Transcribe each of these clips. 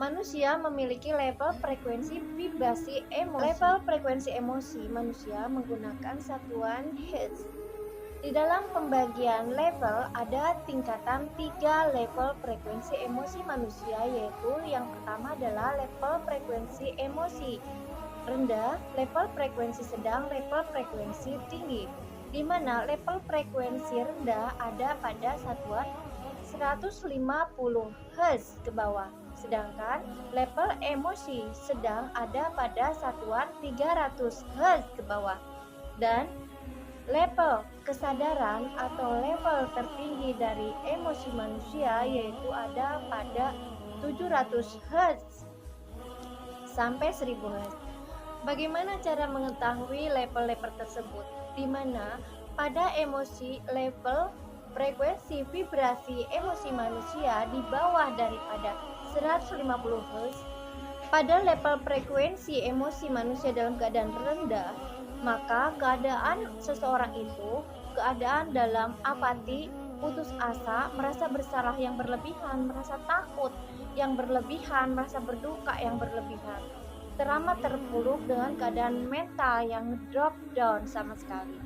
Manusia memiliki level frekuensi vibrasi emosi. Level frekuensi emosi manusia menggunakan satuan Hertz. Di dalam pembagian level ada tingkatan 3 level frekuensi emosi manusia, yaitu yang pertama adalah level frekuensi emosi rendah, level frekuensi sedang, level frekuensi tinggi. Di mana level frekuensi rendah ada pada satuan 150 Hz ke bawah, sedangkan level emosi sedang ada pada satuan 300 Hz ke bawah, dan level kesadaran atau level tertinggi dari emosi manusia yaitu ada pada 700 Hz sampai 1000 Hz. Bagaimana cara mengetahui level-level tersebut? Di mana pada emosi level frekuensi vibrasi emosi manusia di bawah daripada 150 Hz, pada level frekuensi emosi manusia dalam keadaan rendah, maka keadaan seseorang itu keadaan dalam apati, putus asa, merasa bersalah yang berlebihan, merasa takut yang berlebihan, merasa berduka yang berlebihan, teramat terpuruk dengan keadaan mental yang drop down sama sekali.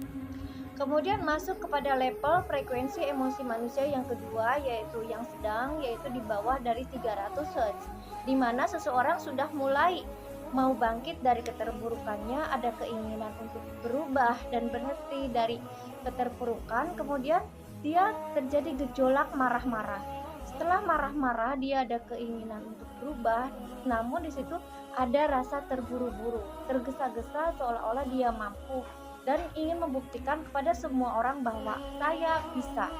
Kemudian masuk kepada level frekuensi emosi manusia yang kedua, yaitu yang sedang, yaitu di bawah dari 300 Hz, di mana seseorang sudah mulai mau bangkit dari keterpurukannya, ada keinginan untuk berubah dan berhenti dari keterpurukan. Kemudian dia terjadi gejolak marah-marah. Setelah marah-marah, dia ada keinginan untuk berubah, namun di situ ada rasa terburu-buru, tergesa-gesa seolah-olah dia mampu dan ingin membuktikan kepada semua orang bahwa saya bisa.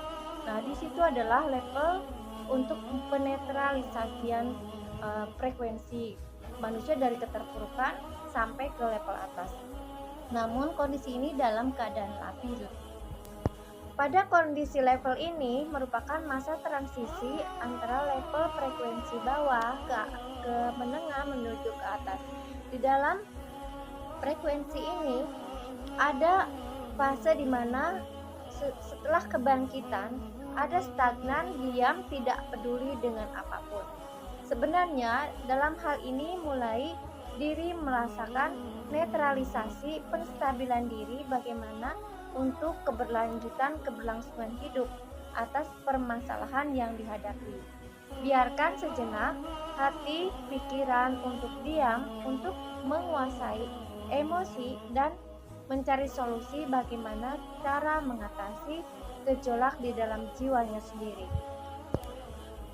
Nah, di situ adalah level untuk penetralisasian frekuensi manusia dari keterpurukan sampai ke level atas. Namun kondisi ini dalam keadaan labil. Pada kondisi level ini merupakan masa transisi antara level frekuensi bawah ke menengah menuju ke atas. Di dalam frekuensi ini ada fase di mana setelah kebangkitan ada stagnan, diam, tidak peduli dengan apapun. Sebenarnya dalam hal ini mulai diri merasakan netralisasi, penstabilan diri bagaimana untuk keberlangsungan hidup atas permasalahan yang dihadapi. Biarkan sejenak hati, pikiran untuk diam, untuk menguasai emosi dan mencari solusi bagaimana cara mengatasi gejolak di dalam jiwanya sendiri.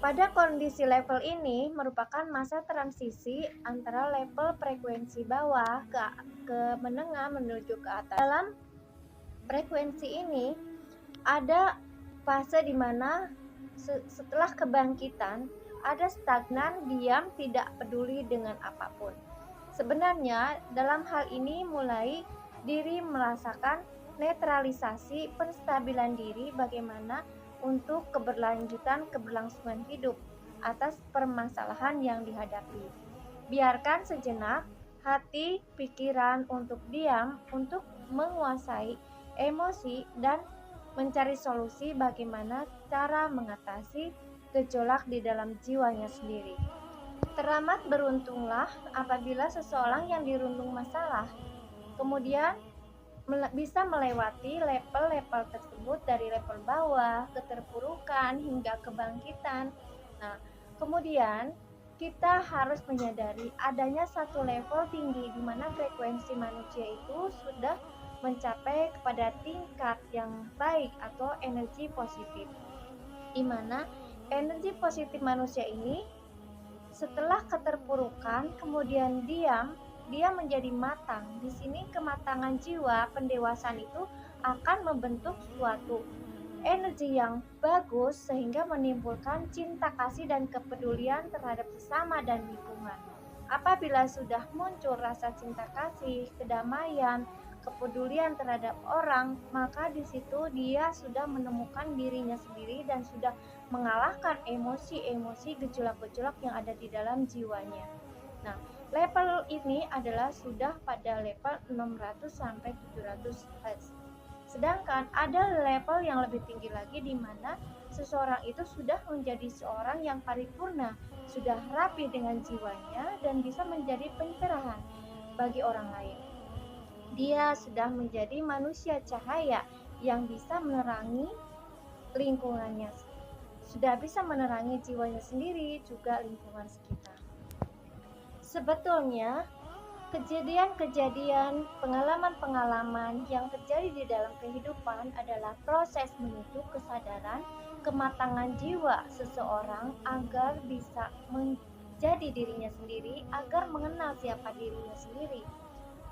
Pada kondisi level ini merupakan masa transisi antara level frekuensi bawah ke menengah menuju ke atas. Dalam frekuensi ini ada fase di mana setelah kebangkitan ada stagnan, diam, tidak peduli dengan apapun. Sebenarnya dalam hal ini mulai diri merasakan netralisasi, penstabilan diri bagaimana untuk keberlangsungan hidup atas permasalahan yang dihadapi. Biarkan sejenak hati, pikiran untuk diam, untuk menguasai emosi dan mencari solusi bagaimana cara mengatasi gejolak di dalam jiwanya sendiri. Teramat beruntunglah apabila seseorang yang dirundung masalah kemudian bisa melewati level-level tersebut dari level bawah, keterpurukan hingga kebangkitan. Nah, kemudian kita harus menyadari adanya satu level tinggi di mana frekuensi manusia itu sudah mencapai kepada tingkat yang baik atau energi positif. Di mana energi positif manusia ini setelah keterpurukan kemudian dia menjadi matang. Di sini kematangan jiwa, pendewasaan itu akan membentuk suatu energi yang bagus sehingga menimbulkan cinta kasih dan kepedulian terhadap sesama dan lingkungan. Apabila sudah muncul rasa cinta kasih, kedamaian, kepedulian terhadap orang, maka di situ dia sudah menemukan dirinya sendiri dan sudah mengalahkan emosi-emosi gejolak-gejolak yang ada di dalam jiwanya. Nah, level ini adalah sudah pada level 600 sampai 700 Hz. Sedangkan ada level yang lebih tinggi lagi di mana seseorang itu sudah menjadi seorang yang paripurna, sudah rapi dengan jiwanya dan bisa menjadi pencerahan bagi orang lain. Dia sudah menjadi manusia cahaya yang bisa menerangi lingkungannya, sudah bisa menerangi jiwanya sendiri juga lingkungan sekitar. Sebetulnya kejadian-kejadian, pengalaman-pengalaman yang terjadi di dalam kehidupan adalah proses menuju kesadaran, kematangan jiwa seseorang agar bisa menjadi dirinya sendiri, agar mengenal siapa dirinya sendiri.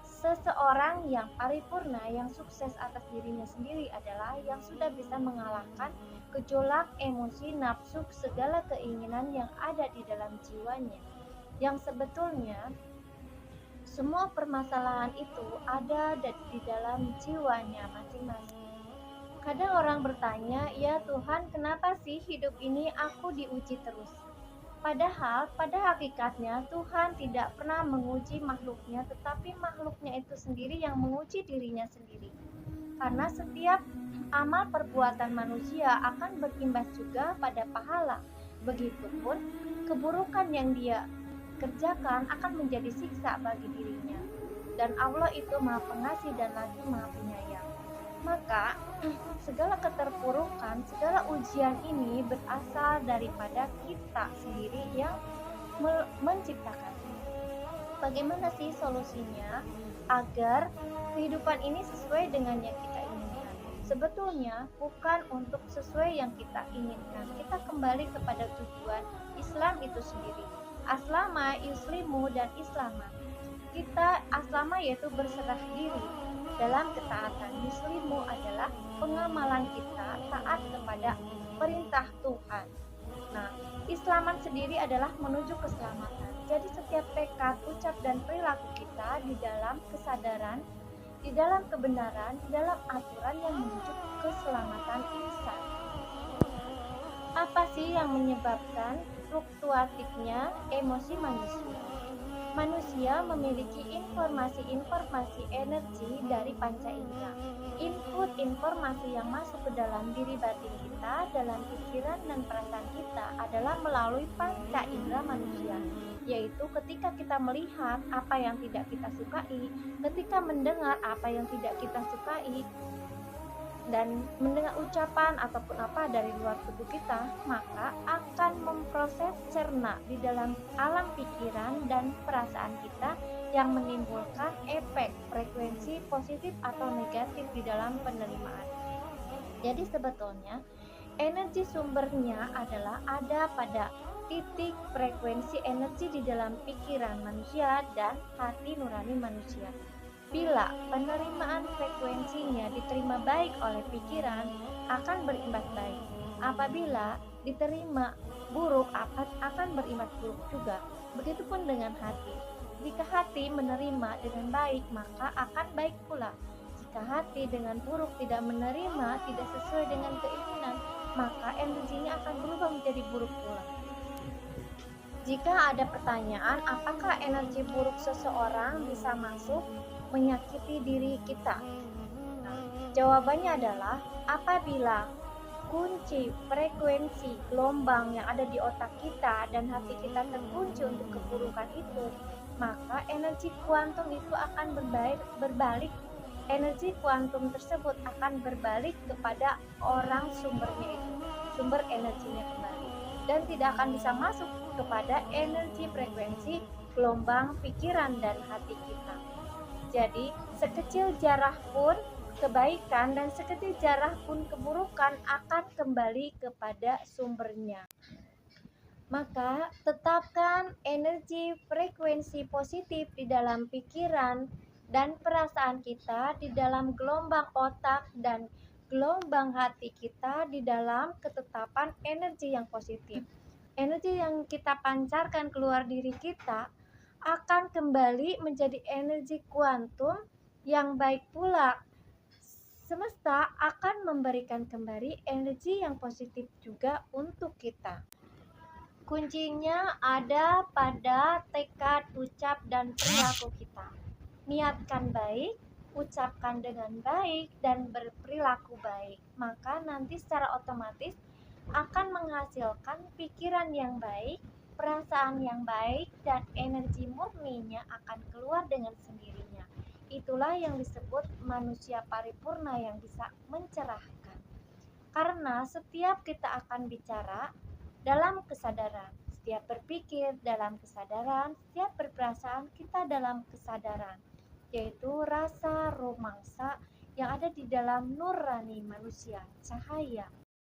Seseorang yang paripurna, yang sukses atas dirinya sendiri adalah yang sudah bisa mengalahkan gejolak emosi, nafsu, segala keinginan yang ada di dalam jiwanya. Yang sebetulnya semua permasalahan itu ada di dalam jiwanya masing-masing. Kadang orang bertanya, "Ya Tuhan, kenapa sih hidup ini aku diuji terus?" Padahal pada hakikatnya Tuhan tidak pernah menguji makhluknya, tetapi makhluknya itu sendiri yang menguji dirinya sendiri. Karena setiap amal perbuatan manusia akan berimbas juga pada pahala. Begitupun keburukan yang dia kerjakan akan menjadi siksa bagi dirinya. Dan Allah itu Maha Pengasih dan lagi Maha Penyayang. Maka segala keterpurukan, segala ujian ini berasal daripada kita sendiri yang menciptakannya. Bagaimana sih solusinya agar kehidupan ini sesuai dengan yang kita inginkan? Sebetulnya bukan untuk sesuai yang kita inginkan. Kita kembali kepada tujuan Islam itu sendiri. Aslama, yuslimu, dan islama. Kita aslama yaitu berserah diri dalam ketaatan. Yuslimu adalah pengamalan kita taat kepada perintah Tuhan. Nah, Islaman sendiri adalah menuju keselamatan. Jadi setiap tekad, ucap, dan perilaku kita di dalam kesadaran, di dalam kebenaran, di dalam aturan yang menuju keselamatan insan. Apa sih yang menyebabkan fluktuatifnya emosi manusia? Manusia memiliki informasi-informasi energi dari panca indera. Input informasi yang masuk ke dalam diri batin kita, dalam pikiran dan perasaan kita adalah melalui panca indera manusia, yaitu ketika kita melihat apa yang tidak kita sukai, ketika mendengar apa yang tidak kita sukai, dan mendengar ucapan ataupun apa dari luar tubuh kita, maka akan memproses cerna di dalam alam pikiran dan perasaan kita yang menimbulkan efek frekuensi positif atau negatif di dalam penerimaan. Jadi sebetulnya energi sumbernya adalah ada pada titik frekuensi energi di dalam pikiran manusia dan hati nurani manusia. Bila penerimaan frekuensinya diterima baik oleh pikiran, akan berimbas baik. Apabila diterima buruk, akan berimbas buruk juga. Begitupun dengan hati. Jika hati menerima dengan baik, maka akan baik pula. Jika hati dengan buruk tidak menerima, tidak sesuai dengan keinginan, maka energinya akan berubah menjadi buruk pula. Jika ada pertanyaan, apakah energi buruk seseorang bisa masuk menyakiti diri kita? Jawabannya adalah apabila kunci frekuensi gelombang yang ada di otak kita dan hati kita terkunci untuk keburukan itu, maka energi kuantum itu akan berbalik. Energi kuantum tersebut akan berbalik kepada orang sumbernya itu, sumber energinya kembali, dan tidak akan bisa masuk kepada energi frekuensi gelombang pikiran dan hati kita. Jadi, sekecil jarah pun kebaikan dan sekecil jarah pun keburukan akan kembali kepada sumbernya. Maka, tetapkan energi frekuensi positif di dalam pikiran dan perasaan kita, di dalam gelombang otak dan gelombang hati kita, di dalam ketetapan energi yang positif. Energi yang kita pancarkan keluar diri kita akan kembali menjadi energi kuantum yang baik pula. Semesta akan memberikan kembali energi yang positif juga untuk kita. Kuncinya ada pada tekad, ucap, dan perilaku kita. Niatkan baik, ucapkan dengan baik, dan berperilaku baik, maka nanti secara otomatis akan menghasilkan pikiran yang baik, perasaan yang baik, dan energi murninya akan keluar dengan sendirinya. Itulah yang disebut manusia paripurna yang bisa mencerahkan. Karena setiap kita akan bicara dalam kesadaran, setiap berpikir dalam kesadaran, setiap berperasaan kita dalam kesadaran, yaitu rasa romangsa yang ada di dalam nurani manusia, cahaya.